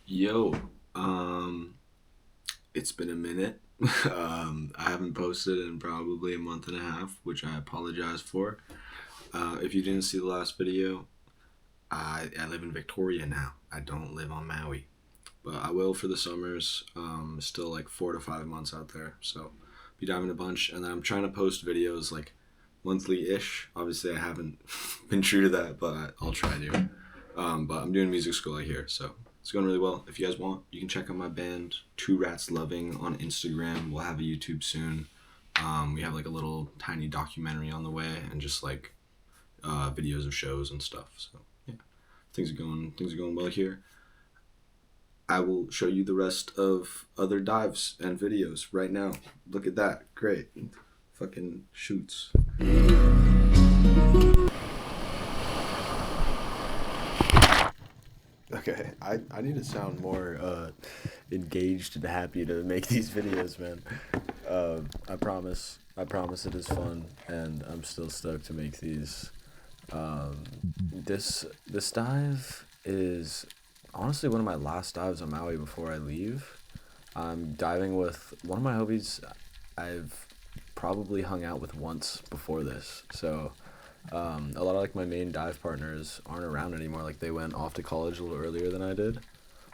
Yo, um, it's been a minute. I haven't posted in probably a month and a half, which I apologize for. If you didn't see the last video, I live in Victoria now. I don't live on Maui, but I will for the summers. Still like 4 to 5 months out there, so be diving a bunch. And then I'm trying to post videos like monthly ish. Obviously, I haven't been true to that, but I'll try to. But I'm doing music school out here, so it's going really well. If you guys want, you can check out my band, Two Rats Loving, on Instagram. We'll have a YouTube soon. We have like a little tiny documentary on the way, and just like videos of shows and stuff. So yeah, things are going well here. I will show you the rest of other dives and videos right now. Look at that, great, fucking shoots. Okay, I need to sound more engaged and happy to make these videos, man. I promise it is fun, and I'm still stoked to make these. This dive is honestly one of my last dives on Maui before I leave. I'm diving with one of my homies I've probably hung out with once before this, so a lot of like my main dive partners aren't around anymore. Like they went off to college a little earlier than I did.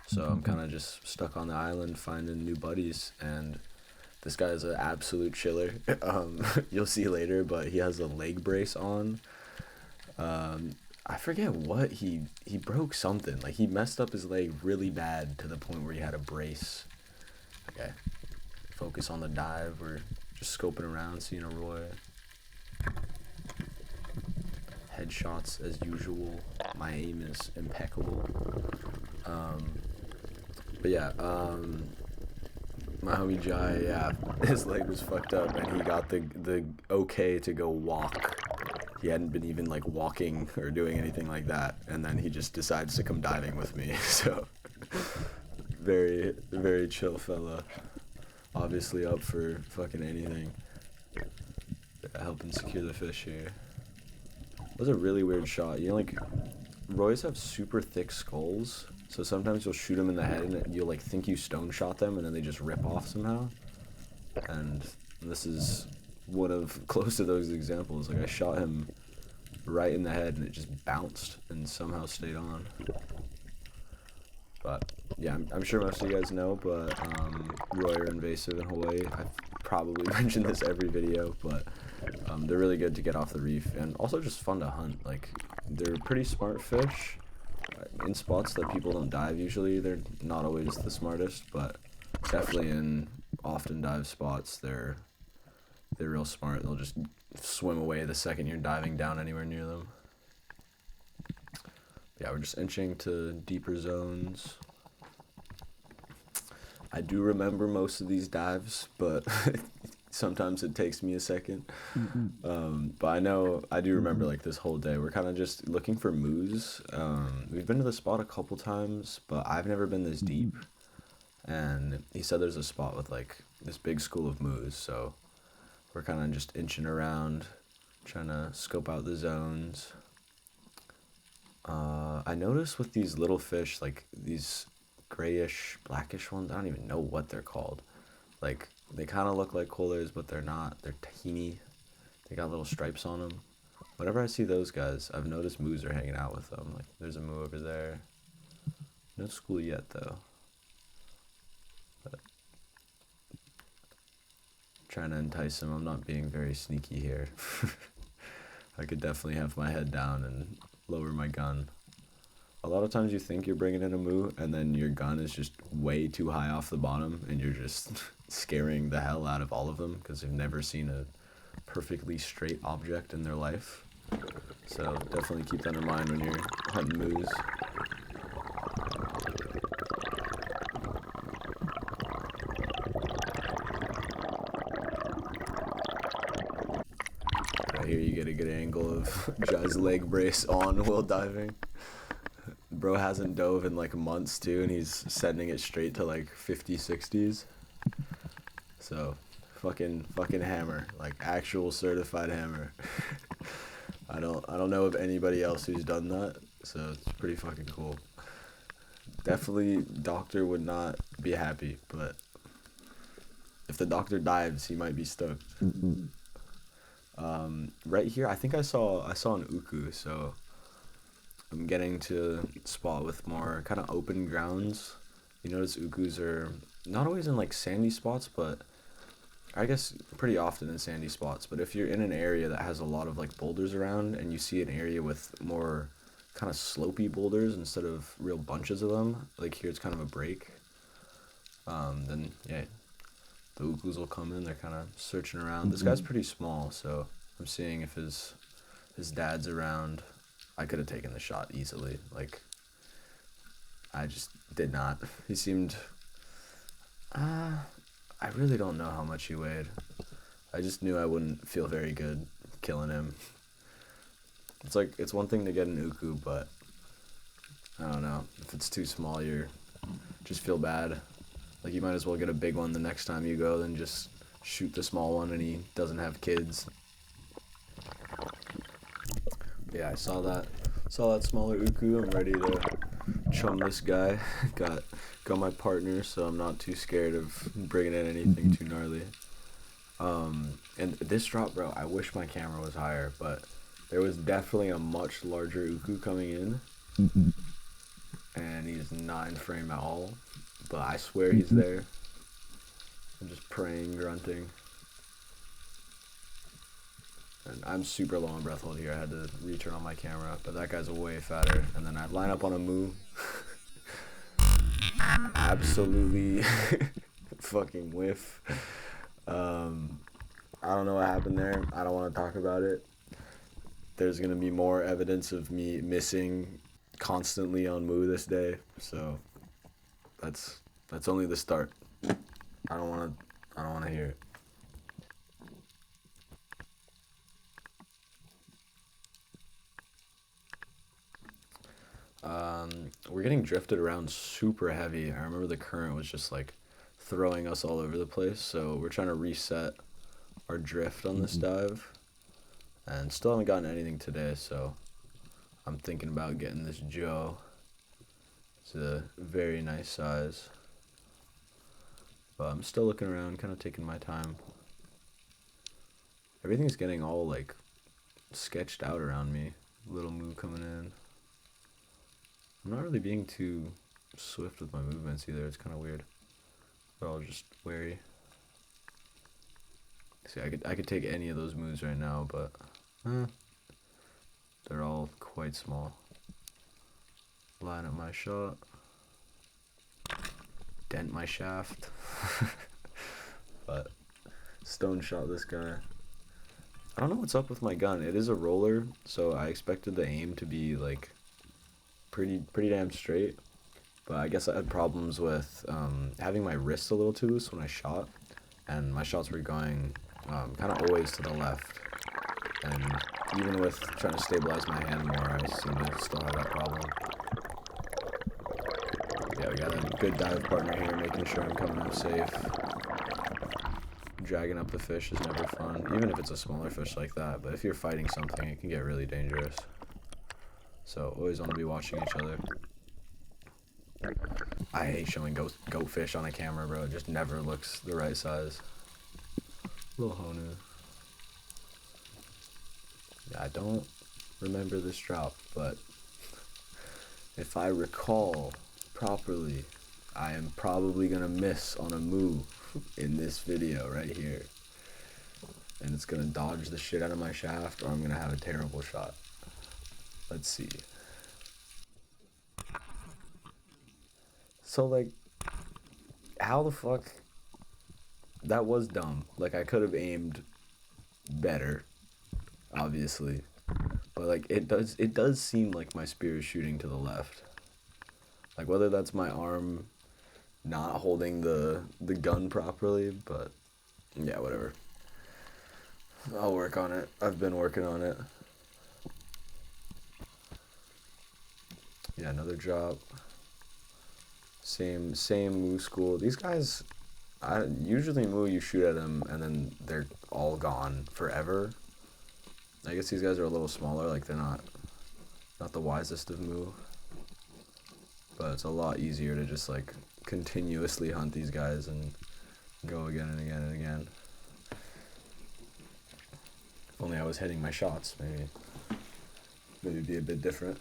So I'm kind of just stuck on the island finding new buddies. And this guy is an absolute chiller. You'll see later, but he has a leg brace on. I forget what he broke something. Like he messed up his leg really bad to the point where he had a brace. Okay, focus on the dive. We're just scoping around, seeing a Roy. Headshots as usual. My aim is impeccable. But yeah, my homie Jai, yeah, his leg was fucked up, and he got the okay to go walk. He hadn't been even like walking or doing anything like that, and then he just decides to come diving with me. So very very chill fella. Obviously up for fucking anything. Helping secure the fish here. That was a really weird shot. You know, like, Roys have super thick skulls, so sometimes you'll shoot them in the head and you'll, like, think you stone shot them, and then they just rip off somehow. And this is one of close to those examples. Like, I shot him right in the head, and it just bounced and somehow stayed on. But, yeah, I'm sure most of you guys know, but Roy are invasive in Hawaii. I've probably mentioned this every video, but they're really good to get off the reef, and also just fun to hunt. Like, they're pretty smart fish in spots that people don't dive usually. They're not always the smartest, but definitely in often dive spots, they're real smart. They'll just swim away the second you're diving down anywhere near them. Yeah, we're just inching to deeper zones. I do remember most of these dives, but sometimes it takes me a second. But I do remember like this whole day. We're kind of just looking for moose. We've been to the spot a couple times, but I've never been this deep. And he said there's a spot with like this big school of moose, so we're kind of just inching around, trying to scope out the zones. I noticed with these little fish, like these grayish, blackish ones, I don't even know what they're called. Like, they kind of look like kohlers, but they're not. They're teeny. They got little stripes on them. Whenever I see those guys, I've noticed moose are hanging out with them. Like, there's a moo over there. No school yet, though. But trying to entice them. I'm not being very sneaky here. I could definitely have my head down and lower my gun. A lot of times you think you're bringing in a moo, and then your gun is just way too high off the bottom, and you're just scaring the hell out of all of them because they've never seen a perfectly straight object in their life. So definitely keep that in mind when you're hunting moose. Right here you get a good angle of Jai's leg brace on while diving. Bro hasn't dove in like months too, and he's sending it straight to like 50, 60s. So, fucking hammer, like actual certified hammer. I don't know of anybody else who's done that, so it's pretty fucking cool. Definitely, doctor would not be happy, but if the doctor dives, he might be stoked. Mhm. Right here, I think I saw an uku, so I'm getting to spot with more kind of open grounds. You notice ukus are not always in like sandy spots, but I guess pretty often in sandy spots. But if you're in an area that has a lot of like boulders around and you see an area with more kind of slopey boulders instead of real bunches of them, like here it's kind of a break, then yeah, the ukus will come in. They're kind of searching around. This guy's Mhm. pretty small, so I'm seeing if his dad's around. I could have taken the shot easily. Like I just did not. He seemed. I really don't know how much he weighed. I just knew I wouldn't feel very good killing him. It's like it's one thing to get an uku, but I don't know if it's too small. You just feel bad. Like you might as well get a big one the next time you go than just shoot the small one and he doesn't have kids. Yeah, I saw that. Saw that smaller uku. I'm ready to chum this guy. got my partner, so I'm not too scared of bringing in anything Mhm. too gnarly. And this drop, bro, I wish my camera was higher, but there was definitely a much larger uku coming in, Mhm. and he's not in frame at all. But I swear he's Mhm. there. I'm just praying, grunting. And I'm super low on breath hold here. I had to return on my camera, but that guy's way fatter. And then I line up on a moo. Absolutely fucking whiff. Um, I don't know what happened there. I don't want to talk about it. There's gonna be more evidence of me missing constantly on moo this day. So that's that's only the start. I don't wanna hear it. We're getting drifted around super heavy. I remember the current was just like throwing us all over the place. So we're trying to reset our drift on this Mhm. dive, and still haven't gotten anything today. So I'm thinking about getting this Joe. It's a very nice size, but I'm still looking around, kind of taking my time. Everything's getting all like sketched out around me. Little move coming in. I'm not really being too swift with my movements either. It's kind of weird. But I'll just wary. See, I could take any of those moves right now, but eh, they're all quite small. Line up my shot. Dent my shaft. But stone shot this guy. I don't know what's up with my gun. It is a roller, so I expected the aim to be like pretty damn straight. But I guess I had problems with having my wrist a little too loose when I shot, and my shots were going kind of always to the left. And even with trying to stabilize my hand more, I seem to still have that problem. Yeah, we got a good dive partner here, making sure I'm coming up safe. Dragging up the fish is never fun, even if it's a smaller fish like that. But if you're fighting something, it can get really dangerous. So always want to be watching each other. I hate showing goat fish on a camera, bro. It just never looks the right size. Little Honu. Yeah, I don't remember this drop, but if I recall properly, I am probably gonna miss on a moo in this video right here. And it's gonna dodge the shit out of my shaft, or I'm gonna have a terrible shot. Let's see. So, like, how the fuck? That was dumb. Like, I could have aimed better, obviously. But, like, it does seem like my spear is shooting to the left. Like, whether that's my arm not holding the gun properly, but yeah, whatever. I'll work on it. I've been working on it. Yeah, another drop. Same moo school. These guys, I usually moo you shoot at them and then they're all gone forever. I guess these guys are a little smaller. Like they're not the wisest of moo. but it's a lot easier to just like continuously hunt these guys and go again and again and again. If only I was hitting my shots, maybe it'd be a bit different.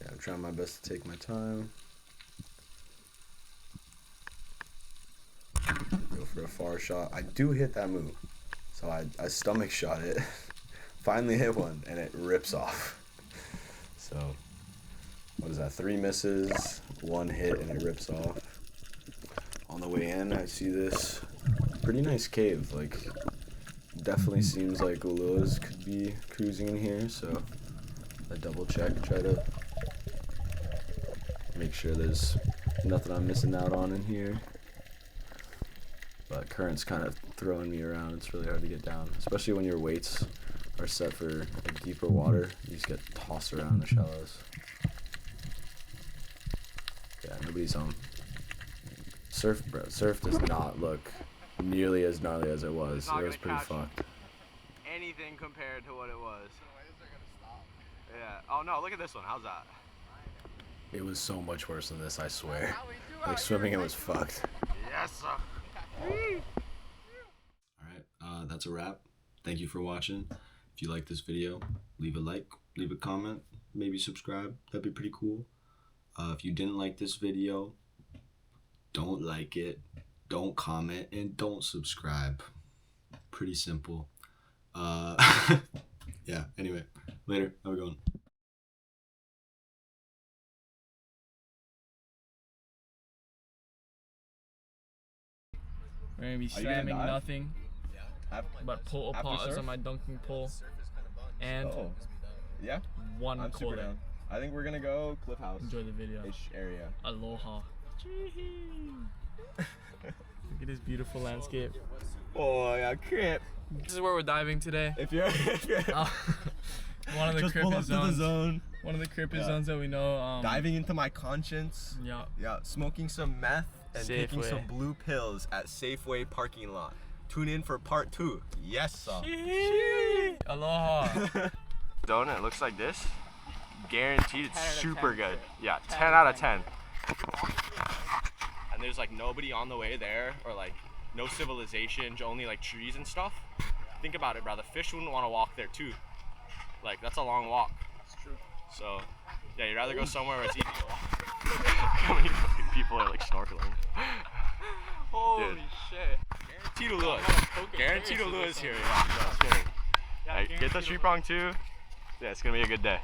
Yeah, I'm trying my best to take my time. Go for a far shot. I do hit that move, so I stomach shot it. Finally hit one, and it rips off. So, what is that? 3 misses, 1 hit, and it rips off. On the way in, I see this pretty nice cave. Like, definitely seems like Ulus could be cruising in here, so I double check, try to make sure there's nothing I'm missing out on in here. But current's kind of throwing me around. It's really hard to get down, especially when your weights are set for like deeper water. You just get tossed around in the shallows. Yeah, nobody's home. Surf does not look nearly as gnarly as it was. It was pretty fucked. Anything compared to what it was. Yeah. Oh no, look at this one. How's that? It was so much worse than this, I swear. Like swimming it was fucked. Yes, sir. Alright, that's a wrap. Thank you for watching. If you like this video, leave a like, leave a comment, maybe subscribe. That'd be pretty cool. If you didn't like this video, don't like it, don't comment, and don't subscribe. Pretty simple. Yeah, anyway, later. Have a good one. We're gonna be slamming nothing but pull apart on my dunking pole and one I'm super cola. down. I think we're gonna go Cliff House. Enjoy the video. Area. Aloha. Look at this beautiful landscape. Oh yeah, crip. This is where we're diving today. If you're One of the just pull up creepiest to the zones. zone. One of the creepiest zones that we know. Diving into my conscience. Yeah. Yeah, smoking some meth and taking Safeway. some blue pills at Safeway parking lot. Tune in for part 2. Yes, sir. Aloha. Donut looks like this. Guaranteed it's super good. Yeah, 10 out of 10. And there's like nobody on the way there, or like no civilization, only like trees and stuff. Think about it, bro. The fish wouldn't want to walk there too. Like that's a long walk. It's true. So yeah, you'd rather go somewhere where it's easy to walk. How many fucking people are like snorkeling? Holy shit. Guaranteed to lure. Guaranteed to lure is here. Yeah, no, it's kidding. Like, get the tree prong too. Yeah, it's gonna be a good day.